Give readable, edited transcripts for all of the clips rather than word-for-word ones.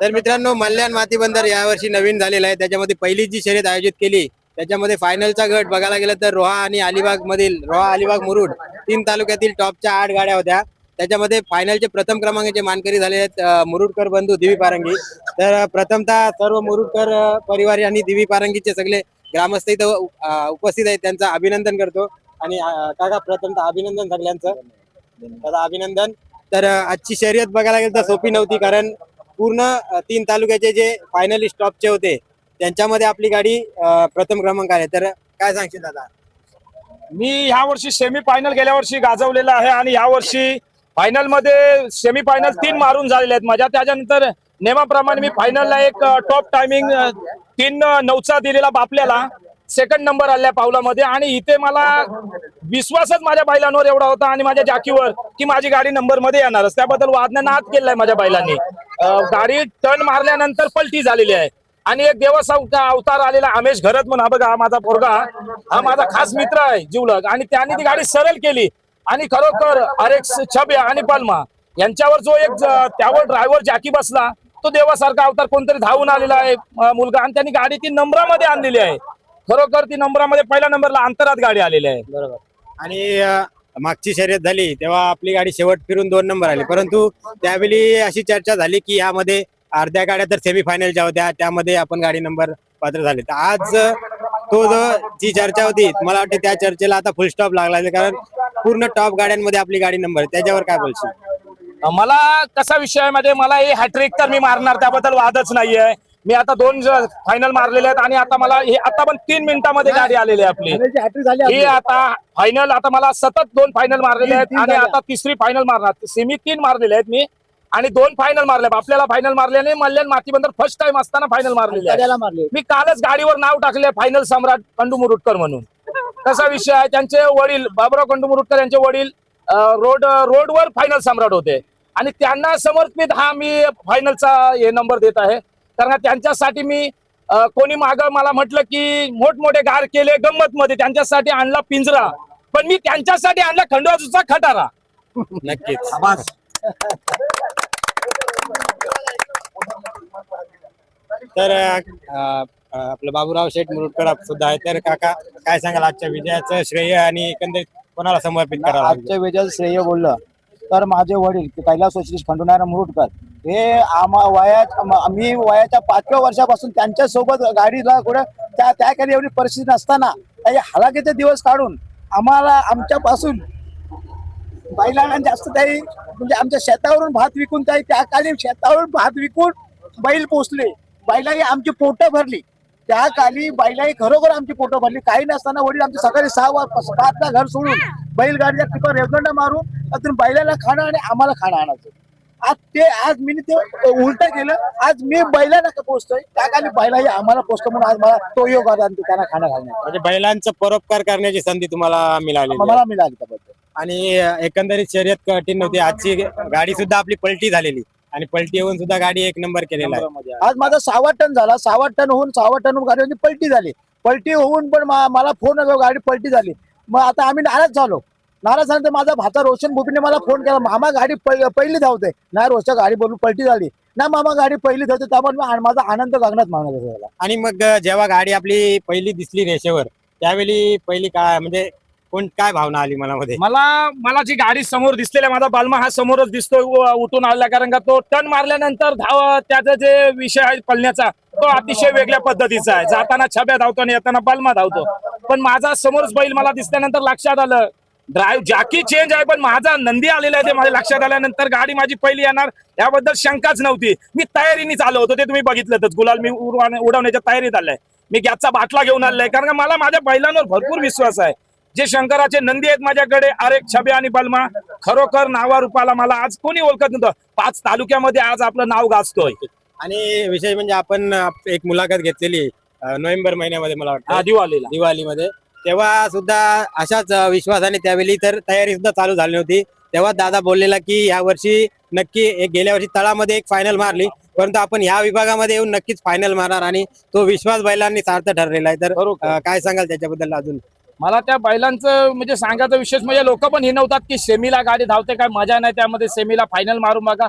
तर मित्रांनो, मल्याण माती बंदर यावर्षी नवीन झालेला आहे. त्याच्यामध्ये पहिली जी शर्यत आयोजित केली त्याच्यामध्ये फायनलचा गट बघायला गेलं तर रोहा आणि अलिबाग मधील रोहा अलिबाग मुरुड 3 तालुक्यातील टॉपच्या 8 गाड्या होत्या. त्याच्यामध्ये फायनलचे प्रथम क्रमांकाचे मानकरी झाले आहेत मुरुडकर बंधू दिवी पारंगी. तर प्रथमतः सर्व मुरुडकर परिवार आणि दिवी पारंगीचे सगळे ग्रामस्थ इथं उपस्थित आहेत. त्यांचं अभिनंदन करतो. आणि काका, प्रथमतः अभिनंदन सगळ्यांचं. दादा अभिनंदन. तर आजची शर्यत बघायला गेलं तर सोपी नव्हती, कारण पूर्ण 3 तालुक्याचे जे फायनलिस्ट टॉपचे होते त्यांच्यामध्ये आपली गाडी प्रथम क्रमांक आहे. तर काय सांगशील दादा? मी ह्या वर्षी सेमी फायनल गेल्या वर्षी गाजवलेला आहे आणि ह्या वर्षी फायनल मध्ये सेमी फायनल 3 मारून झालेले आहेत माझ्या. त्याच्यानंतर नेमाप्रमाणे मी फायनलला एक टॉप टायमिंग 3:09 दिलेला बापल्याला सेकंड नंबर आल्या पावलामध्ये. आणि इथे मला विश्वासच माझ्या बैलांवर एवढा होता आणि माझ्या जाकीवर की माझी गाडी नंबर मध्ये येणारच. त्याबद्दल वादनानं आत केलाय माझ्या बैलांनी. गाडी टर्न मारल्यानंतर पलटी झालेली आहे आणि एक देवाचा अवतार आलेला आमेश घरत म्हणून, हा बघा हा माझा पोरगा, हा माझा खास मित्र आहे जीवलग. आणि त्यांनी ती गाडी सरळ केली आणि खरोखर आरेक्स छब्या आणि पल्मा यांच्यावर जो एक त्यावर ड्रायव्हर जॅकी बसला, तो देवासारखा अवतार कोणतरी धावून आलेला आहे मुलगा. आणि त्यांनी गाडी ती नंबरामध्ये आणलेली आहे. खरोखर ती नंबरामध्ये पहिल्या नंबरला अंतरात गाडी आलेली आहे. बरोबर. आणि मागची शर्यत झाली तेव्हा आपली गाडी शेवट फिरून 2 नंबर आली, परंतु त्यावेळी अशी चर्चा झाली की यामध्ये अर्ध्या गाड्या तर सेमीफायनलच्या होत्या, त्यामध्ये आपण गाडी नंबर पात्र झाले. तर आज तो जो जी चर्चा होती, मला वाटतं त्या चर्चेला आता फुल स्टॉप लागला आहे, कारण पूर्ण टॉप गाड्यांमध्ये आपली गाडी नंबर. त्याच्यावर काय बोलशील? मला कसा विषय आहे मध्ये, मला हे हॅट्रिक तर मी मारणार, त्याबद्दल वादच नाहीये. मी आता 2 फायनल मारलेले आहेत आणि आता मला हे आता पण 3 मिनिटांमध्ये गाडी आलेली आहे आपली. ही आता फायनल, आता मला सतत 2 फायनल मारलेले आहेत आणि आता तिसरी फायनल मारणार. सेमी 3 मारलेले आहेत मी आणि 2 फायनल मारले. आपल्याला फायनल मारल्याने मल्याण माती बंदर फर्स्ट टाइम असताना फायनल मारलेले आहे. मी कालच गाडीवर नाव टाकले फायनल सम्राट कंडू मुरुडकर म्हणून. कसा विषय आहे, त्यांचे वडील बाबुराव कंडू मुरुडकर यांचे वडील रोडवर फायनल सम्राट होते आणि त्यांना समर्पित हा मी फायनलचा हे नंबर देत आहे. कारण त्यांच्यासाठी मी कोणी माग मला म्हटलं की मोठमोठे गार केले गंमत मध्ये, त्यांच्यासाठी आणला पिंजरा, पण मी त्यांच्यासाठी आणला खंडोबाचा खटारा. नक्कीच. तर आपलं बाबूराव शेठ मुरुडकर सुद्धा आहे. तर काका, काय सांगाल आजच्या विजयाचं श्रेय आणि एकंदरीत कोणाला समर्पित करावं? आजच्या विजयाचं श्रेय बोललं तर माझे वडील कैलास वशिष्ठ खंडोनारायण मुरुडकर हे मी वयाच्या 5व्या वर्षापासून त्यांच्या सोबत गाडीला कुठे त्या काही एवढी परिस्थिती नसताना काही हालाकीचे दिवस काढून आम्हाला आमच्यापासून बैलांना जास्त काही म्हणजे आमच्या शेतावरून भात विकून त्या काळी शेतावरून भात विकून बैल पोचले. बैलाही आमची पोटं भरली. त्या काली बैलाही खरोखर आमची पोटं भरली. काही नसताना वडील आमचे सकाळी 6:05ला घर सोडून बैलगाडीच्या टिपर रेवदंडा मारून अजून बैलाला खाणं आणि आम्हाला खाणं आणायचं. आज मी ते उलट केलं. आज मी बैलाला पोचतोय, त्या काली बैलाही आम्हाला पोचतो म्हणून आज मला तो योग आला आणि त्यांना खाणं घालणं, म्हणजे बैलांचं परोपकार करण्याची संधी तुम्हाला मिळाली. मला मिळाली त्याबद्दल. आणि एकंदरीत शर्यत कठीण नव्हती. आजची गाडी सुद्धा आपली पलटी झालेली आणि पलटी येऊन सुद्धा गाडी 1 नंबर केलेला आहे. आज माझा 6वा टन झाला. 6वा टन होऊन 6वा टन गाडी पलटी झाली. पलटी होऊन पण मला फोन आला, गाडी पलटी झाली. मग आता आम्ही नाराज झालो. नाराज झाल्यानंतर माझा भाचा रोशन भोपीने मला फोन केला, मामा गाडी पहिली धावते. नाही रोशन गाडी बोलून पलटी झाली ना, मामा गाडी पहिली धावते. त्यामुळे माझा आनंद गगनात मागण्यात झाला. आणि मग जेव्हा गाडी आपली पहिली दिसली रेषेवर, त्यावेळी पहिली काय म्हणजे काय भावना आली मनामध्ये? मला जी गाडी समोर दिसलेला माझा बालमा हा समोरच दिसतो उठून आला, कारण का तो टर्न मारल्यानंतर त्याचा जे विषय आहे पळण्याचा तो अतिशय वेगळ्या पद्धतीचा आहे. जाताना छब्या धावतो आणि येताना बालमा धावतो. पण माझा समोरच बैल मला दिसल्यानंतर लक्षात आलं, ड्राईव्ह जॅकी चेंज आहे पण माझा नंदी आलेला आहे. ते माझ्या लक्षात आल्यानंतर गाडी माझी पहिली येणार याबद्दल शंकाच नव्हती. मी तयारीने चालू होतो, ते तुम्ही बघितलं. गुलाल मी उडवण्याच्या तयारीत आलाय. मी गॅसचा बाटला घेऊन आलाय, कारण का मला माझ्या बैलांवर भरपूर विश्वास आहे. जे शंकराचे नंदी आहेत माझ्याकडे, आरेक छब्या आणि बलमा, खरोखर नावा रूपाला मला आज कोणी ओळखत नव्हतं. 5 तालुक्यामध्ये आज आपलं नाव गाजतोय. आणि विषय म्हणजे आपण एक मुलाखत घेतलेली नोव्हेंबर महिन्यामध्ये, मला वाटतं दिवाळीमध्ये, तेव्हा सुद्धा अशाच विश्वासाने त्यावेळी तर तयारी सुद्धा चालू झाली होती. तेव्हा दादा बोललेला की या वर्षी नक्की गेल्या वर्षी तळामध्ये एक फायनल मारली, परंतु आपण ह्या विभागामध्ये येऊन नक्कीच फायनल मारणार आणि तो विश्वास बैलांनी सार्थ ठरलेला आहे. तर काय सांगाल त्याच्याबद्दल अजून? मला त्या बैलांचं म्हणजे सांगायचं विशेष म्हणजे लोक पण हिनवतात की सेमीला गाडी धावते, काय मजा नाही त्यामध्ये, सेमीला फायनल मारून बघा.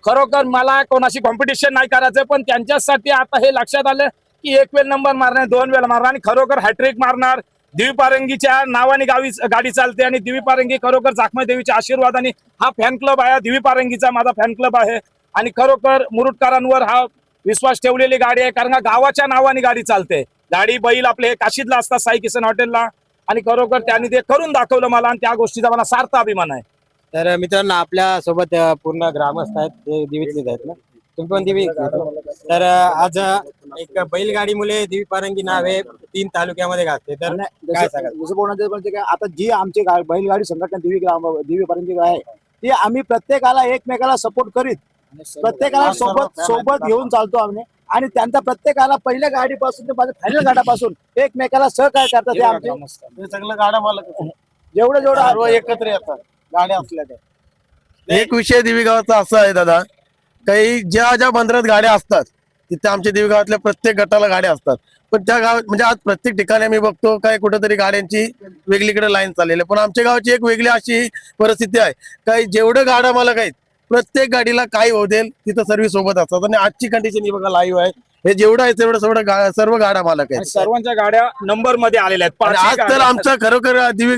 खरोखर मला कोणाशी कॉम्पिटिशन नाही करायचं, पण त्यांच्यासाठी आता हे लक्षात आलं की एक वेळ नंबर मारणार, 2 वेळा मारणार आणि खरोखर हॅट्रिक मारणार. दिवी पारंगीच्या नावाने गाडी चालते आणि दिवी पारंगी खरोखर जाखमा देवीच्या आशीर्वादाने हा फॅन क्लब आहे. दिवी पारंगीचा माझा फॅन क्लब आहे आणि खरोखर मुरुडकरांवर हा विश्वास ठेवलेली गाडी आहे, कारण का गावाच्या नावाने गाडी चालते. गाडी बैल आपले काशीदला असतात साई किसन हॉटेलला, आणि खरोखर त्यांनी ते करून दाखवलं मला आणि त्या गोष्टीचा मला सार्थ अभिमान आहे. तर मित्रांनो, आपल्या सोबत पूर्ण ग्रामस्थ आहेत, ते दिवीतलेच आहेत ना, तुम्ही पण दिवी. तर आज एक बैलगाडी मुले दिवी पारंगी नाव हे 3 तालुक्यामध्ये गाजते. तर काय सांगाल? जसं बोलण्याचं म्हणजे काय, आता जी आमची बैलगाडी संघटना दिवी परंजी आहे ती आम्ही प्रत्येकाला एकमेकाला सपोर्ट करीत प्रत्येकाला सोबत घेऊन चालतो आम्ही, आणि त्यांचा प्रत्येकाला पहिल्या गाडीपासून ते माझ्या फायनल गाड्यापासून एकमेकाला सहकार्य करतात. हे आमचे सगळं गाड्या मालक जेवढं एकत्र येतात गाड्या असल्या. एक विषय देवी गावाचा असा आहे दादा, काही ज्या बंदरात गाड्या असतात तिथे आमच्या देवी गावातल्या प्रत्येक गटाला गाड्या असतात, पण त्या गावात म्हणजे आज प्रत्येक ठिकाणी आम्ही बघतो काय कुठेतरी गाड्यांची वेगळीकडे लाईन चाललेली आहे. पण आमच्या गावाची एक वेगळी अशी परिस्थिती आहे, काही जेवढं गाड्या मालक आहेत प्रत्येक गाडीला काय होऊ देईल तिथं सर्व्हिस सोबत असतात. आणि आजची कंडिशन ही बघा लाईव्ह आहे, हे जेवढं आहे तेवढं सर्व गाड्या मालक आहेत. सर्वांच्या गाड्या नंबर मध्ये आलेल्या आहेत. आणि आज तर आमचं खरोखर दिवी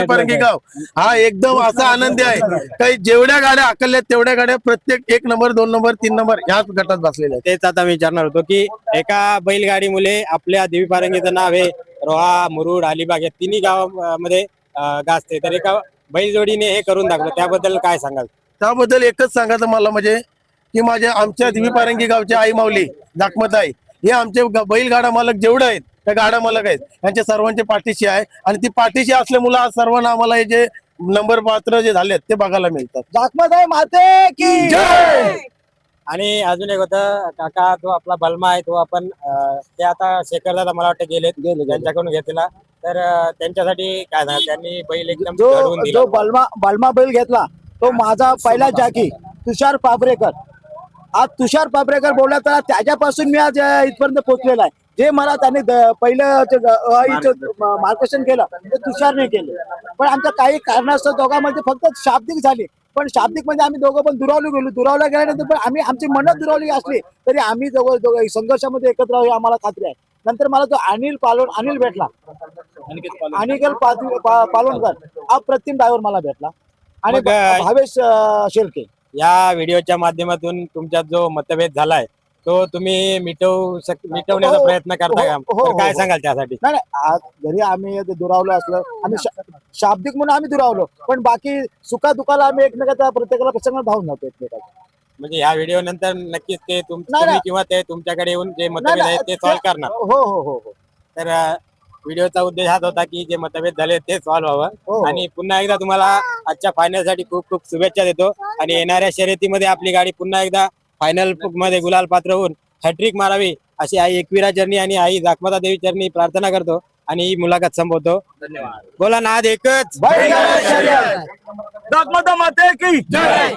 पारंगी गाव हा एकदम असा आनंदी आहे, काही जेवढ्या गाड्या आकलल्यात तेवढ्या गाड्या प्रत्येक 1 नंबर 2 नंबर 3 नंबर ह्याच गटात बसलेल्या आहेत. तेच आता मी विचारणार होतो की एका बैलगाडी मुले आपल्या दिवी पारंगीचं नाव हे रोहा, मुरुड, अलिबाग या तिन्ही गावामध्ये गाजते. तर एका बैलजोडीने हे करून दाखवलं, त्याबद्दल काय सांगाल? त्याबद्दल एकच सांगायचं मला म्हणजे की आमच्या दिवी पारंगी गावचे आई माऊली जाखमताई हे आमचे बैलगाडा मालक जेवढे आहेत त्या गाडा मालक आहेत त्यांच्या सर्वांच्या पाठीशी आहे, आणि ती पाठीशी असल्यामुळे आज सर्वांना आम्हाला हे जे नंबर पात्र जे झालेत ते बघायला मिळतात. जाखमताई माते की जय. आणि अजून एक होतं काका, तो आपला बलमा आहे, तो आपण ते आता शेखरला मला वाटतं गेले त्यांच्याकडून घेतला. तर त्यांच्यासाठी काय सांगा, त्यांनी बैल एकदम घडवून दिला. जो बलमा बैल घेतला तो माझा पहिला जाकी तुषार पाबरेकर. आज तुषार पाबरेकर बोलला तर त्याच्यापासून मी आज इथपर्यंत पोहोचलेला आहे. जे मला त्यांनी पहिलं मार्गदर्शन केलं ते तुषारने केलं, पण आमच्या काही कारणास्तव दोघांमध्ये फक्त शाब्दिक झाली. पण शाब्दिक म्हणजे आम्ही दोघं पण दुरावला गेल्यानंतर पण आमची मनच दुरावली असली तरी आम्ही दोघं संघर्षामध्ये एकत्र राहू आम्हाला खात्री आहे. नंतर मला तो अनिल भेटला, अनिकेत पालोनकर अप्रतिम ड्रायव्हर मला भेटला, आणि भावेश शेळके. या व्हिडिओच्या माध्यमातून तुमच्यात जो मतभेद झालाय तो तुम्ही मिटवण्याचा प्रयत्न करता का? तर काय सांगाल त्यासाठी? नाही, आज जरी आम्ही दुरावलो असलं, आम्ही शाब्दिक म्हणून आम्ही दुरावलो, पण बाकी सुखा दुखाला आम्ही एकमेकाचा प्रत्येकाला प्रसंग धावून जातो एकमेकाचा. म्हणजे ह्या व्हिडिओ नंतर नक्कीच ते तुम्ही किंवा ते तुमच्याकडे येऊन जे मतभेद आहेत ते सॉल्व्ह करणार. हो. तर व्हिडिओचा उद्देश हाच होता की जे मतभेद झाले ते सॉल्व्ह व्हावं. आणि पुन्हा एकदा तुम्हाला आजच्या फायनल साठी खूप खूप शुभेच्छा देतो, आणि येणाऱ्या शर्यतीमध्ये आपली गाडी पुन्हा एकदा फायनल मध्ये गुलाल पात्र होऊन हॅट्रिक मारावी अशी आई एकविरा चरणी आणि आई जाखमाता देवी चरणी प्रार्थना करतो आणि ही मुलाखत संपवतो. धन्यवाद. बोला नाद एकच. जाखमाता माते की जय.